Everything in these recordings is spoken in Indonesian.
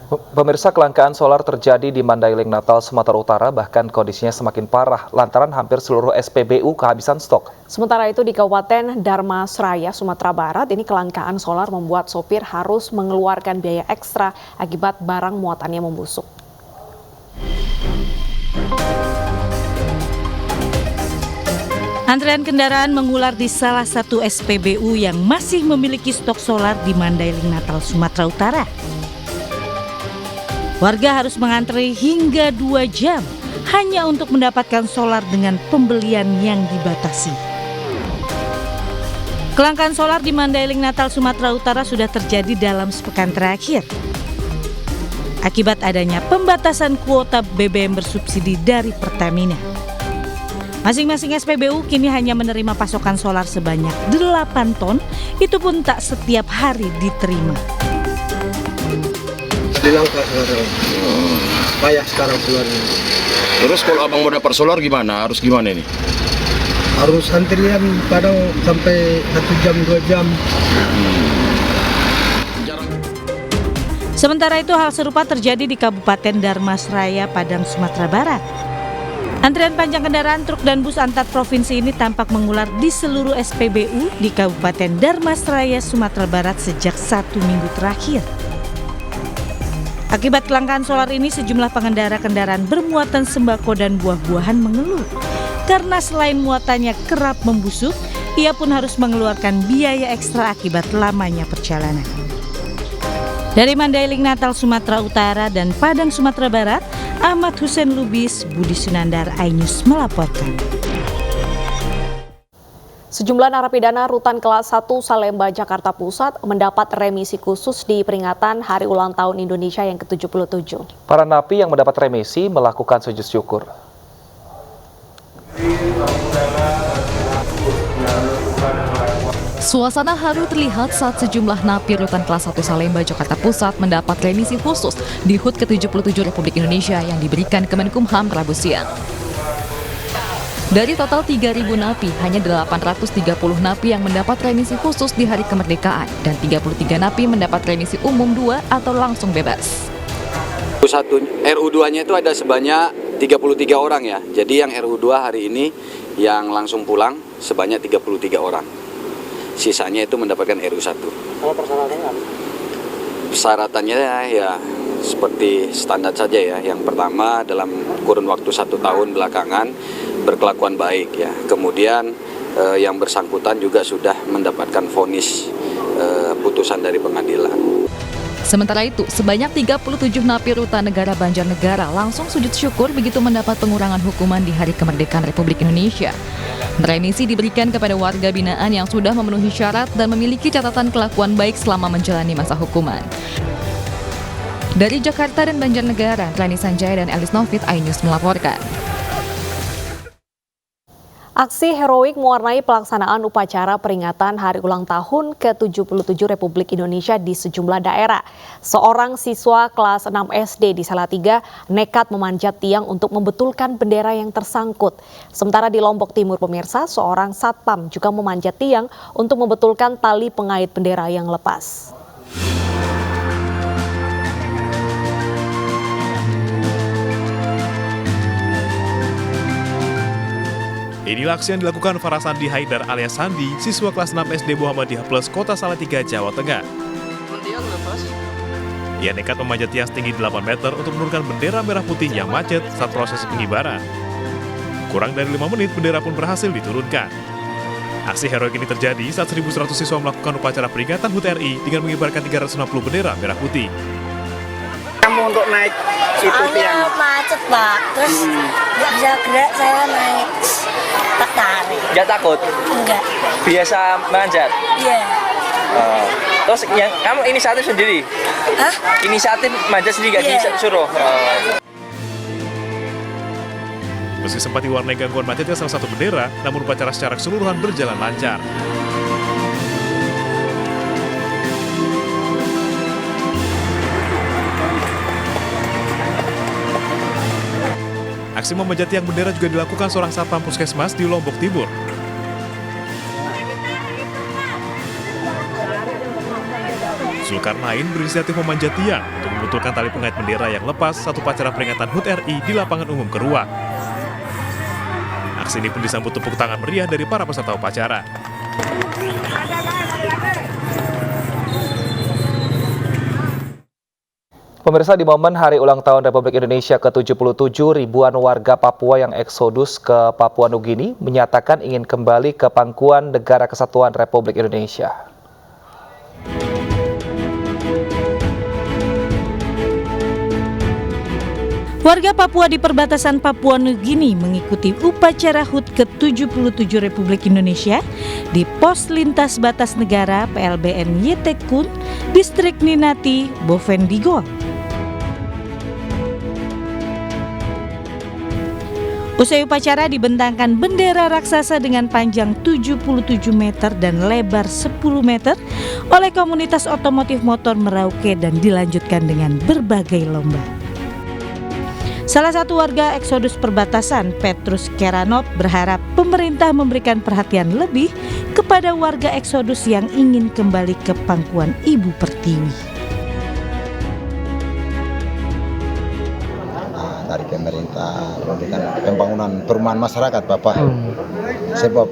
Pemirsa, kelangkaan solar terjadi di Mandailing, Natal, Sumatera Utara, bahkan kondisinya semakin parah lantaran hampir seluruh SPBU kehabisan stok. Sementara itu di Kabupaten Dharmasraya, Sumatera Barat, ini kelangkaan solar membuat sopir harus mengeluarkan biaya ekstra akibat barang muatannya membusuk. Antrean kendaraan mengular di salah satu SPBU yang masih memiliki stok solar di Mandailing, Natal, Sumatera Utara. Warga harus mengantri hingga 2 jam hanya untuk mendapatkan solar dengan pembelian yang dibatasi. Kelangkaan solar di Mandailing, Natal, Sumatera Utara sudah terjadi dalam sepekan terakhir. Akibat adanya pembatasan kuota BBM bersubsidi dari Pertamina. Masing-masing SPBU kini hanya menerima pasokan solar sebanyak 8 ton, itu pun tak setiap hari diterima. Langka sekarang, payah sekarang keluarnya. Terus kalau abang mau dapat solar gimana? Harus gimana ini? Harus antrian kadang sampai 1 jam 2 jam. Sementara itu hal serupa terjadi di Kabupaten Dharmasraya, Padang, Sumatera Barat. Antrian panjang kendaraan truk dan bus antar provinsi ini tampak mengular di seluruh SPBU di Kabupaten Dharmasraya, Sumatera Barat sejak 1 minggu terakhir. Akibat kelangkaan solar ini, sejumlah pengendara kendaraan bermuatan sembako dan buah-buahan mengeluh. Karena selain muatannya kerap membusuk, ia pun harus mengeluarkan biaya ekstra akibat lamanya perjalanan. Dari Mandailing, Natal, Sumatera Utara dan Padang, Sumatera Barat, Ahmad Hussein Lubis, Budi Sunandar, iNews melaporkan. Sejumlah narapidana rutan kelas 1 Salemba, Jakarta Pusat mendapat remisi khusus di peringatan Hari Ulang Tahun Indonesia yang ke-77. Para napi yang mendapat remisi melakukan sujud syukur. Suasana haru terlihat saat sejumlah napi rutan kelas 1 Salemba, Jakarta Pusat mendapat remisi khusus di HUT ke-77 Republik Indonesia yang diberikan Kemenkumham Rabu siang. Dari total 3.000 napi, hanya 830 napi yang mendapat remisi khusus di hari kemerdekaan dan 33 napi mendapat remisi umum 2 atau langsung bebas. RU2-nya itu ada sebanyak 33 orang ya. Jadi yang RU2 hari ini yang langsung pulang sebanyak 33 orang. Sisanya itu mendapatkan RU1. Kalau persyaratannya apa? Persyaratannya ya seperti standar saja ya. Yang pertama dalam kurun waktu 1 tahun belakangan berkelakuan baik ya. Kemudian yang bersangkutan juga sudah mendapatkan vonis putusan dari pengadilan. Sementara itu, sebanyak 37 napi rutan negara Banjarnegara langsung sujud syukur begitu mendapat pengurangan hukuman di Hari Kemerdekaan Republik Indonesia. Remisi diberikan kepada warga binaan yang sudah memenuhi syarat dan memiliki catatan kelakuan baik selama menjalani masa hukuman. Dari Jakarta dan Banjarnegara, Rani Sanjaya dan Elis Novit, iNews melaporkan. Aksi heroik mewarnai pelaksanaan upacara peringatan Hari Ulang Tahun ke-77 Republik Indonesia di sejumlah daerah. Seorang siswa kelas 6 SD di Salatiga nekat memanjat tiang untuk membetulkan bendera yang tersangkut. Sementara di Lombok Timur, pemirsa, seorang satpam juga memanjat tiang untuk membetulkan tali pengait bendera yang lepas. Inilah aksi yang dilakukan Farah Sandi Haidar alias Sandi, siswa kelas 6 SD Muhammadiyah Plus Kota Salatiga, Jawa Tengah. Ia nekat memanjat tiang setinggi 8 meter untuk menurunkan bendera merah putih yang macet saat proses pengibaran. Kurang dari 5 menit, bendera pun berhasil diturunkan. Aksi heroik ini terjadi saat 1.100 siswa melakukan upacara peringatan HUT RI dengan mengibarkan 360 bendera merah putih. Kamu untuk naik itu tiang macet Pak, terus nggak bisa gerak, saya naik tertarik. Nggak takut? Enggak. Biasa manjat? Iya. Terus yang kamu inisiatif sendiri? Hah? Inisiatif manjat sendiri nggak disuruh? Meski sempat diwarnai gangguan macetnya salah satu bendera, namun upacara secara keseluruhan berjalan lancar. Aksi memanjat tiang bendera juga dilakukan seorang satpam puskesmas di Lombok Timur. Zulkarnain berinisiatif memanjat tiang untuk membetulkan tali pengait bendera yang lepas saat upacara peringatan HUT RI di lapangan umum Keruak. Aksi ini pun disambut tepuk tangan meriah dari para peserta upacara. Pemirsa, di momen Hari Ulang Tahun Republik Indonesia ke-77, ribuan warga Papua yang eksodus ke Papua Nugini menyatakan ingin kembali ke pangkuan Negara Kesatuan Republik Indonesia. Warga Papua di perbatasan Papua Nugini mengikuti upacara HUT ke-77 Republik Indonesia di Pos Lintas Batas Negara PLBN Yetekun, Distrik Ninati, Bovendigol. Usai upacara dibentangkan bendera raksasa dengan panjang 77 meter dan lebar 10 meter oleh komunitas otomotif motor Merauke dan dilanjutkan dengan berbagai lomba. Salah satu warga eksodus perbatasan, Petrus Keranov, berharap pemerintah memberikan perhatian lebih kepada warga eksodus yang ingin kembali ke pangkuan Ibu Pertiwi. Dari pemerintah memberikan pembangunan perumahan masyarakat, Bapak. Sebab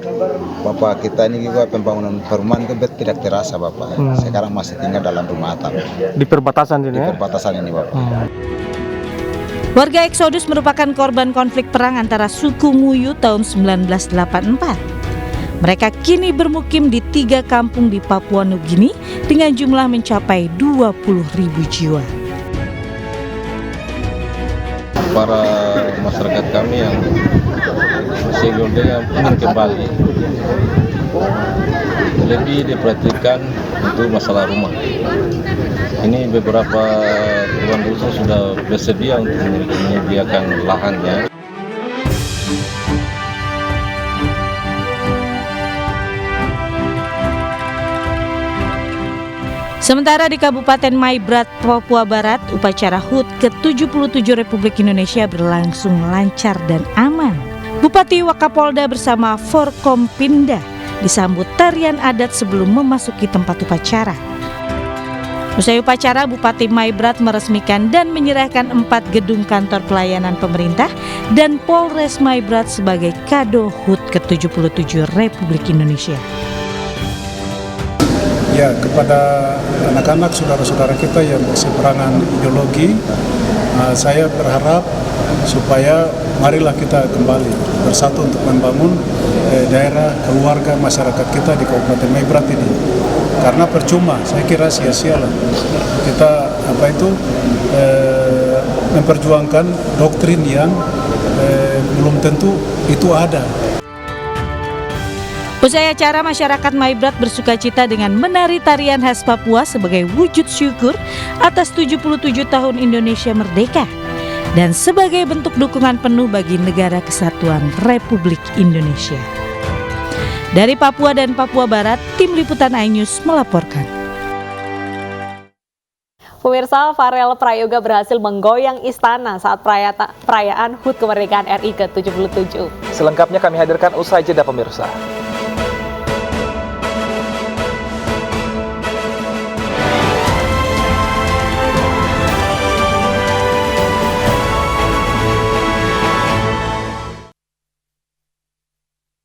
Bapak kita ini juga pembangunan perumahan itu tidak terasa, Bapak. Sekarang masih tinggal dalam rumah atap. Di perbatasan ini, di perbatasan ini, Bapak. Warga eksodus merupakan korban konflik perang antara suku Muyu tahun 1984. Mereka kini bermukim di 3 kampung di Papua Nugini dengan jumlah mencapai 20.000 jiwa. Para masyarakat kami yang sebelumnya ingin kembali lebih diperhatikan untuk masalah rumah. Ini beberapa tuan dusun sudah bersedia untuk menyediakan lahannya. Sementara di Kabupaten Maibrat, Papua Barat, upacara HUT ke-77 Republik Indonesia berlangsung lancar dan aman. Bupati Wakapolda bersama Forkompinda disambut tarian adat sebelum memasuki tempat upacara. Usai upacara, Bupati Maibrat meresmikan dan menyerahkan 4 gedung kantor pelayanan pemerintah dan Polres Maibrat sebagai kado HUT ke-77 Republik Indonesia. Ya, kepada anak-anak saudara-saudara kita yang berseberangan ideologi, saya berharap supaya marilah kita kembali bersatu untuk membangun daerah, keluarga, masyarakat kita di Kabupaten Maibrat ini. Karena percuma, saya kira sia-sialah kita memperjuangkan doktrin yang belum tentu itu ada. Usai acara, masyarakat Maibrat bersukacita dengan menari tarian khas Papua sebagai wujud syukur atas 77 tahun Indonesia merdeka dan sebagai bentuk dukungan penuh bagi Negara Kesatuan Republik Indonesia. Dari Papua dan Papua Barat, Tim Liputan iNews melaporkan. Pemirsa, Farel Prayoga berhasil menggoyang istana saat perayaan HUT kemerdekaan RI ke-77. Selengkapnya kami hadirkan usai jeda, pemirsa.